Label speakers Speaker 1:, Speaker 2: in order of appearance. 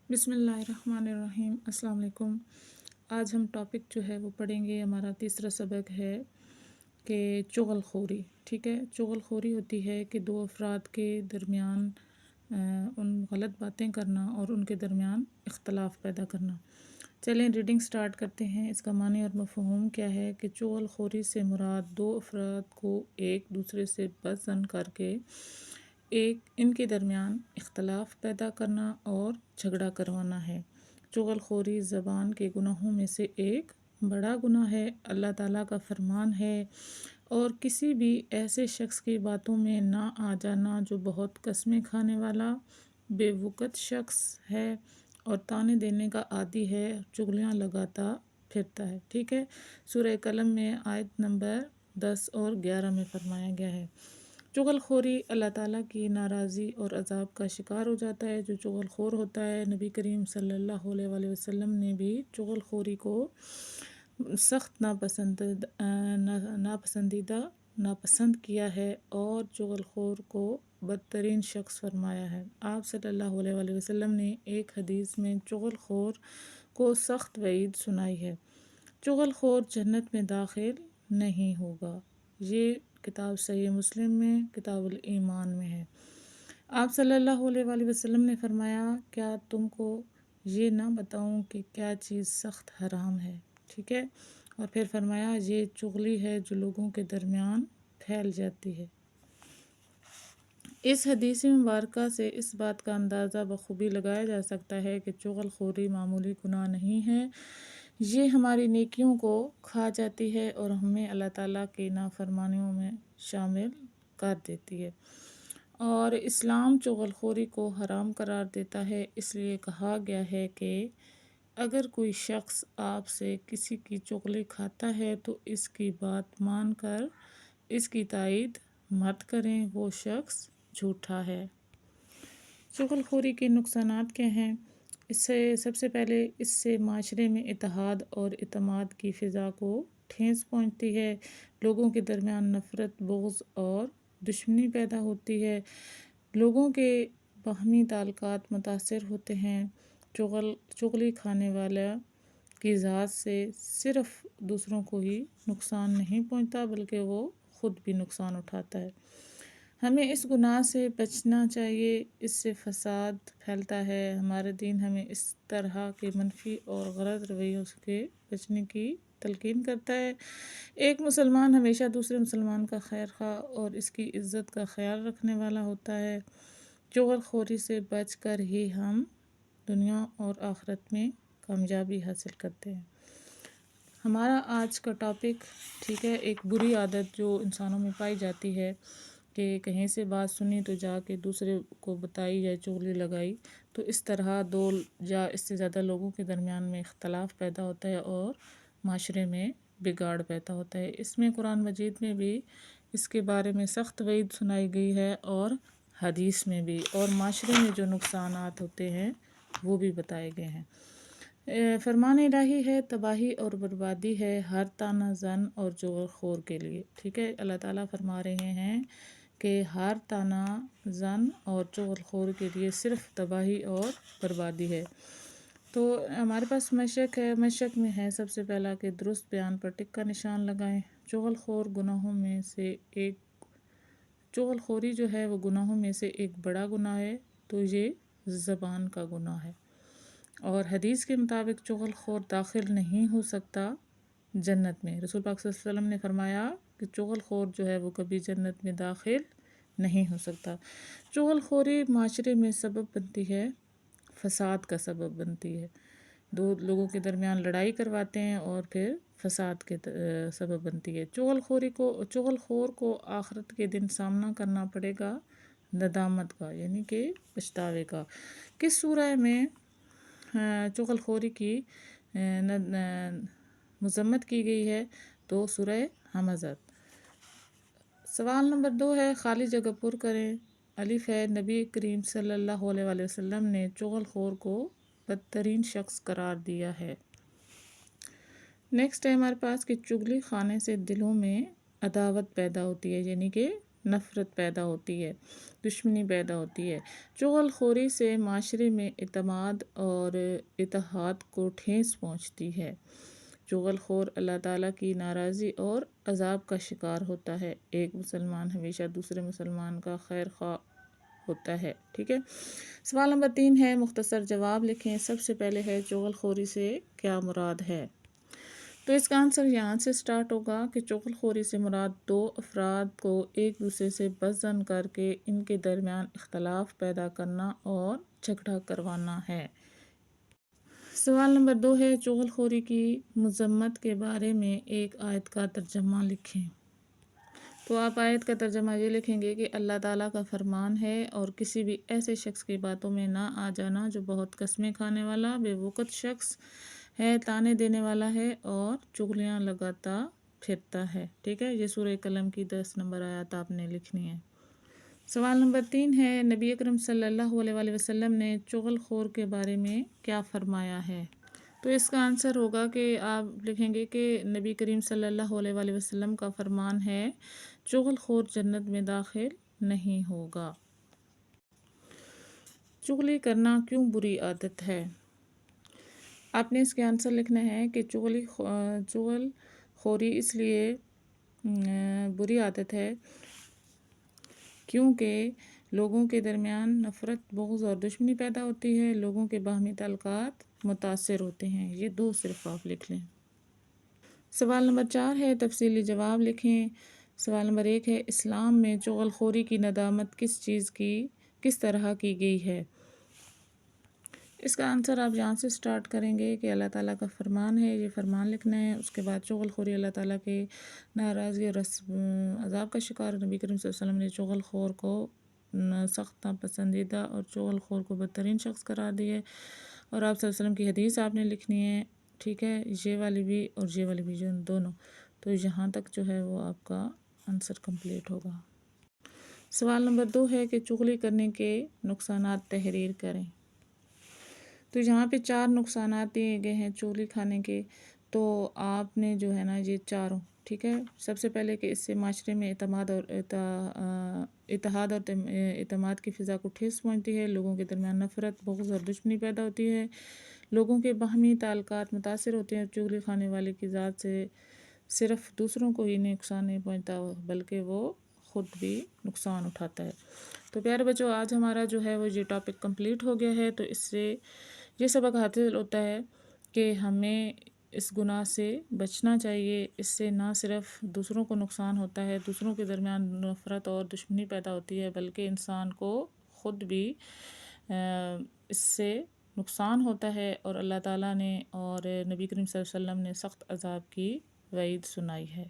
Speaker 1: بسم اللہ الرحمن الرحیم۔ السلام علیکم۔ آج ہم ٹاپک جو ہے وہ پڑھیں گے، ہمارا تیسرا سبق ہے کہ چغل خوری۔ ٹھیک ہے، چغل خوری ہوتی ہے کہ دو افراد کے درمیان ان غلط باتیں کرنا اور ان کے درمیان اختلاف پیدا کرنا۔ چلیں ریڈنگ سٹارٹ کرتے ہیں۔ اس کا معنی اور مفہوم کیا ہے کہ چغل خوری سے مراد دو افراد کو ایک دوسرے سے بد ظن کر کے ان کے درمیان اختلاف پیدا کرنا اور جھگڑا کروانا ہے۔ چغل خوری زبان کے گناہوں میں سے ایک بڑا گناہ ہے، اللہ تعالیٰ کا فرمان ہے، اور کسی بھی ایسے شخص کی باتوں میں نہ آ جانا جو بہت قسمیں کھانے والا، بے وقت شخص ہے اور طعنے دینے کا عادی ہے، چغلیاں لگاتا پھرتا ہے۔ ٹھیک ہے، سورہ قلم میں آیت نمبر 10 اور 11 میں فرمایا گیا ہے۔ چغل خوری اللہ تعالیٰ کی ناراضی اور عذاب کا شکار ہو جاتا ہے۔ جو چغل خور ہوتا ہے، نبی کریم صلی اللہ علیہ وآلہ وسلم نے بھی چغل خوری کو سخت ناپسند کیا ہے اور چغل خور کو بدترین شخص فرمایا ہے۔ آپ صلی اللہ علیہ وآلہ وسلم نے ایک حدیث میں چغل خور کو سخت وعید سنائی ہے۔ چغل خور جنت میں داخل نہیں ہوگا۔ یہ کتاب صحیح مسلم میں کتاب الایمان میں ہے۔ آپ صلی اللہ علیہ وآلہ وسلم نے فرمایا، کیا تم کو یہ نہ بتاؤں کہ کیا چیز سخت حرام ہے؟ ٹھیک ہے، اور پھر فرمایا یہ چغلی ہے جو لوگوں کے درمیان پھیل جاتی ہے۔ اس حدیث مبارکہ سے اس بات کا اندازہ بخوبی لگایا جا سکتا ہے کہ چغل خوری معمولی گناہ نہیں ہے، یہ ہماری نیکیوں کو کھا جاتی ہے اور ہمیں اللہ تعالیٰ کی نافرمانیوں میں شامل کر دیتی ہے، اور اسلام چغل خوری کو حرام قرار دیتا ہے۔ اس لیے کہا گیا ہے کہ اگر کوئی شخص آپ سے کسی کی چغلی کھاتا ہے تو اس کی بات مان کر اس کی تائید مت کریں، وہ شخص جھوٹا ہے۔ چغل خوری کے نقصانات کیا ہیں؟ سب سے پہلے اس سے معاشرے میں اتحاد اور اعتماد کی فضا کو ٹھیس پہنچتی ہے، لوگوں کے درمیان نفرت، بغض اور دشمنی پیدا ہوتی ہے، لوگوں کے باہمی تعلقات متاثر ہوتے ہیں۔ چغلی کھانے والا کی ذات سے صرف دوسروں کو ہی نقصان نہیں پہنچتا بلکہ وہ خود بھی نقصان اٹھاتا ہے۔ ہمیں اس گناہ سے بچنا چاہیے، اس سے فساد پھیلتا ہے۔ ہمارا دین ہمیں اس طرح کے منفی اور غلط رویوں سے بچنے کی تلقین کرتا ہے۔ ایک مسلمان ہمیشہ دوسرے مسلمان کا خیر خواہ اور اس کی عزت کا خیال رکھنے والا ہوتا ہے۔ چغل خوری سے بچ کر ہی ہم دنیا اور آخرت میں کامیابی حاصل کرتے ہیں۔ ہمارا آج کا ٹاپک، ٹھیک ہے، ایک بری عادت جو انسانوں میں پائی جاتی ہے کہ کہیں سے بات سنی تو جا کے دوسرے کو بتائی یا چغلی لگائی، تو اس طرح دو یا اس سے زیادہ لوگوں کے درمیان میں اختلاف پیدا ہوتا ہے اور معاشرے میں بگاڑ پیدا ہوتا ہے۔ اس میں قرآن مجید میں بھی اس کے بارے میں سخت وعید سنائی گئی ہے اور حدیث میں بھی، اور معاشرے میں جو نقصانات ہوتے ہیں وہ بھی بتائے گئے ہیں۔ فرمان الہی ہے، تباہی اور بربادی ہے ہر طعنہ زن اور چغل خور کے لیے۔ ٹھیک ہے، اللہ تعالیٰ فرما رہے ہیں کہ ہر طعنہ زن اور چغل خور کے لیے صرف تباہی اور بربادی ہے۔ تو ہمارے پاس مشق ہے، مشق میں ہے سب سے پہلا کہ درست بیان پر ٹک کا نشان لگائیں۔ چغل خوری جو ہے وہ گناہوں میں سے ایک بڑا گناہ ہے، تو یہ زبان کا گناہ ہے، اور حدیث کے مطابق چغل خور داخل نہیں ہو سکتا جنت میں۔ رسول پاک صلی اللہ علیہ وسلم نے فرمایا کہ چغل خور جو ہے وہ کبھی جنت میں داخل نہیں ہو سکتا۔ چغل خوری معاشرے میں سبب بنتی ہے، فساد کا سبب بنتی ہے، دو لوگوں کے درمیان لڑائی کرواتے ہیں اور پھر فساد کے سبب بنتی ہے۔ چغل خور کو آخرت کے دن سامنا کرنا پڑے گا ندامت کا، یعنی کہ پچھتاوے کا۔ کس سورہ میں چغل خوری کی مذمت کی گئی ہے؟ تو سورہ حمزہ۔ سوال نمبر 2 ہے، خالی جگہ پر کریں۔ الف ہے، نبی کریم صلی اللہ علیہ وآلہ وسلم نے چغل خور کو بدترین شخص قرار دیا ہے۔ نیکسٹ ہے ہمارے پاس کہ چغلی کھانے سے دلوں میں عداوت پیدا ہوتی ہے، یعنی کہ نفرت پیدا ہوتی ہے، دشمنی پیدا ہوتی ہے۔ چغل خوری سے معاشرے میں اعتماد اور اتحاد کو ٹھیس پہنچتی ہے۔ چغل خور اللہ تعالیٰ کی ناراضی اور عذاب کا شکار ہوتا ہے۔ ایک مسلمان ہمیشہ دوسرے مسلمان کا خیر خواہ ہوتا ہے، ٹھیک ہے۔ سوال نمبر 3 ہے، مختصر جواب لکھیں۔ سب سے پہلے ہے چغل خوری سے کیا مراد ہے؟ تو اس کا آنسر یہاں سے سٹارٹ ہوگا کہ چغل خوری سے مراد دو افراد کو ایک دوسرے سے بزدل کر کے ان کے درمیان اختلاف پیدا کرنا اور جھگڑا کروانا ہے۔ سوال نمبر 2 ہے، چغل خوری کی مذمت کے بارے میں ایک آیت کا ترجمہ لکھیں۔ تو آپ آیت کا ترجمہ یہ لکھیں گے کہ اللہ تعالیٰ کا فرمان ہے اور کسی بھی ایسے شخص کی باتوں میں نہ آ جانا جو بہت قسمیں کھانے والا، بے وقت شخص ہے، تانے دینے والا ہے اور چغلیاں لگاتا پھرتا ہے، ٹھیک ہے۔ یہ سورہ قلم کی 10 نمبر آیات آپ نے لکھنی ہے۔ سوال نمبر 3 ہے، نبی اکرم صلی اللہ علیہ وسلم نے چغل خور کے بارے میں کیا فرمایا ہے؟ تو اس کا آنسر ہوگا کہ آپ لکھیں گے کہ نبی کریم صلی اللہ علیہ وسلم کا فرمان ہے، چغل خور جنت میں داخل نہیں ہوگا۔ چغلی کرنا کیوں بری عادت ہے؟ آپ نے اس کے آنسر لکھنا ہے کہ چغل خوری اس لیے بری عادت ہے کیونکہ لوگوں کے درمیان نفرت، بغض اور دشمنی پیدا ہوتی ہے، لوگوں کے باہمی تعلقات متاثر ہوتے ہیں۔ یہ 2 صرف آپ لکھ لیں۔ سوال نمبر 4 ہے، تفصیلی جواب لکھیں۔ سوال نمبر 1 ہے، اسلام میں چغل خوری کی ندامت کس طرح کی گئی ہے؟ اس کا آنسر آپ یہاں سے سٹارٹ کریں گے کہ اللہ تعالیٰ کا فرمان ہے، یہ فرمان لکھنا ہے۔ اس کے بعد چغل خوری اللہ تعالیٰ کے ناراضگی اور عذاب کا شکار، نبی کریم صلی اللہ علیہ وسلم نے چغل خور کو سخت ناپسندیدہ اور چغل خور کو بدترین شخص قرار دیے، اور آپ صلی اللہ علیہ وسلم کی حدیث آپ نے لکھنی ہے، ٹھیک ہے۔ یہ والی بھی اور یہ والی بھی، جو دونوں، تو یہاں تک جو ہے وہ آپ کا آنسر کمپلیٹ ہوگا۔ سوال نمبر 2 ہے کہ چغلی کرنے کے نقصانات تحریر کریں۔ تو یہاں پہ 4 نقصانات دیے گئے ہیں چغلی کھانے کے، تو آپ نے جو ہے نا یہ چاروں، ٹھیک ہے۔ سب سے پہلے کہ اس سے معاشرے میں اتحاد اور اعتماد کی فضا کو ٹھیس پہنچتی ہے، لوگوں کے درمیان نفرت، بغض اور دشمنی پیدا ہوتی ہے، لوگوں کے باہمی تعلقات متاثر ہوتے ہیں۔ چغلی کھانے والے کی ذات سے صرف دوسروں کو ہی نقصان نہیں پہنچتا بلکہ وہ خود بھی نقصان اٹھاتا ہے۔ تو پیارے بچوں، آج ہمارا جو ہے وہ یہ ٹاپک کمپلیٹ ہو گیا ہے۔ تو اس سے یہ سبق حاصل ہوتا ہے کہ ہمیں اس گناہ سے بچنا چاہیے۔ اس سے نہ صرف دوسروں کو نقصان ہوتا ہے، دوسروں کے درمیان نفرت اور دشمنی پیدا ہوتی ہے، بلکہ انسان کو خود بھی اس سے نقصان ہوتا ہے، اور اللہ تعالیٰ نے اور نبی کریم صلی اللہ علیہ وسلم نے سخت عذاب کی وعید سنائی ہے۔